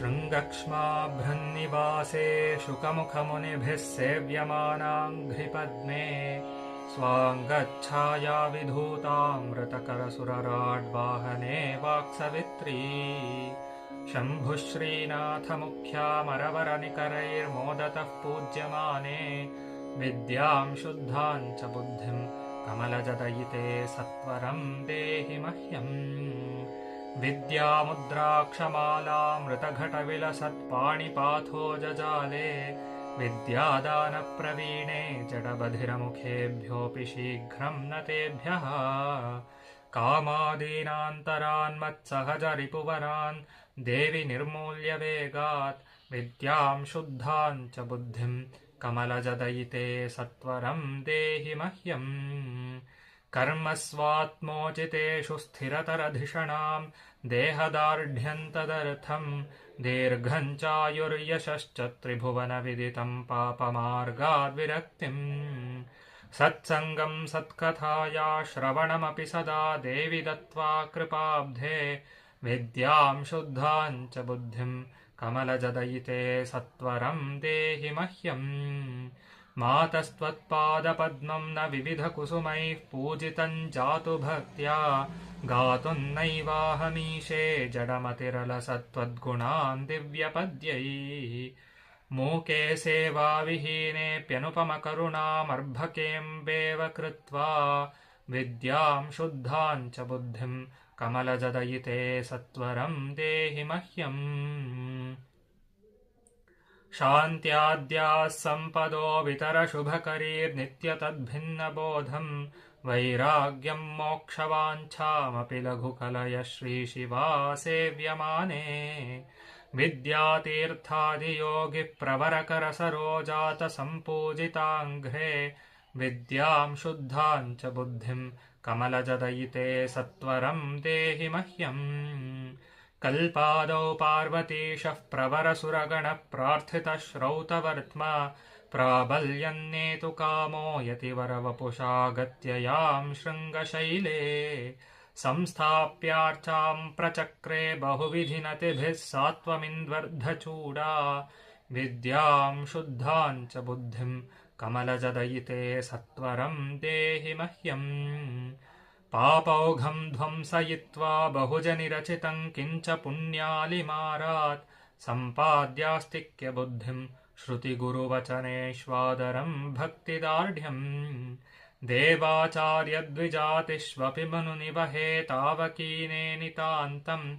शृङ्गक्ष्माभृन्निवासे शुकमुखमुनिभिः सेव्यमानाङ्घ्रिपद्मे स्वाङ्गच्छायाविधूतामृतकरसुरराड्वाहने वाक्सवित्री शम्भुश्रीनाथमुख्यामरवरनिकरैर्मोदतः पूज्यमाने विद्यां शुद्धां च बुद्धिं कमलजदयिते सत्वरं देहि मह्यम् विद्यामुद्राक्षमालामृतघटविलसत्पाणिपाथो जजाले विद्यादानप्रवीणे जडबधिरमुखेभ्योऽपि शीघ्रं न तेभ्यः कामादीनान्तरान्मत्सहजरिपुवरान् देवि निर्मूल्य वेगात् विद्यां शुद्धां च बुद्धिं कमलजदयिते सत्वरं देहि मह्यम् कर्मस्वात्मोचितेषु स्थिरतरधिषणां देहदार्ढ्यन्तदर्थं दीर्घं चायुर्यशश्च त्रिभुवनविदितं पापमार्गाद्विरक्तिम् सत्सङ्गं सत्कथाया श्रवणमपि सदा देवि दत्त्वा कृपाब्धे विद्यां शुद्धां च बुद्धिं कमलजदयिते सत्वरं देहि मह्यम् मातस्त्वत्पादपद्मं न विविधकुसुमैः पूजितं जातु भक्त्या गातुं नैवाहमीशे जडमतिरलसत्त्वद्गुणान् दिव्यपद्यैः मूके सेवाविहीनेऽप्यनुपमकरुणामर्भकेऽम्बेव कृत्वा विद्यां शुद्धां च बुद्धिं कमलजदयिते सत्वरं देहि मह्यम् शान्त्याद्याः सम्पदो वितरशुभकरीर्नित्यतद्भिन्नबोधं वैराग्यं मोक्षवाञ्छामपि लघुकलयः श्रीशिवा सेव्यमाने विद्यातीर्थादियोगिः प्रवरकरसरोजातसम्पूजिताङ्घ्रे विद्यां शुद्धां च बुद्धिं कमलजदयिते सत्वरं देहि मह्यम् कल्पादौ पार्वतीशः प्रवरसुरगणप्रार्थितः श्रौतवर्त्मा प्राबल्यन्नेतु कामो यतिवरवपुषा गत्ययां शृङ्गशैले संस्थाप्यार्चां प्रचक्रे बहुविधिनतिभिः सात्वमिन्द्वर्धचूडा विद्यां शुद्धां च बुद्धिं कमलजदयिते सत्वरं देहि मह्यम् पापौघं ध्वंसयित्वा बहुजनिरचितं किञ्च पुण्यालिमारात् सम्पाद्यास्तिक्य बुद्धिं श्रुतिगुरुवचनेष्वादरं भक्तिदार्ढ्यम् देवाचार्यद्विजातिष्वपि मनुनिवहे तावकीने नितान्तम्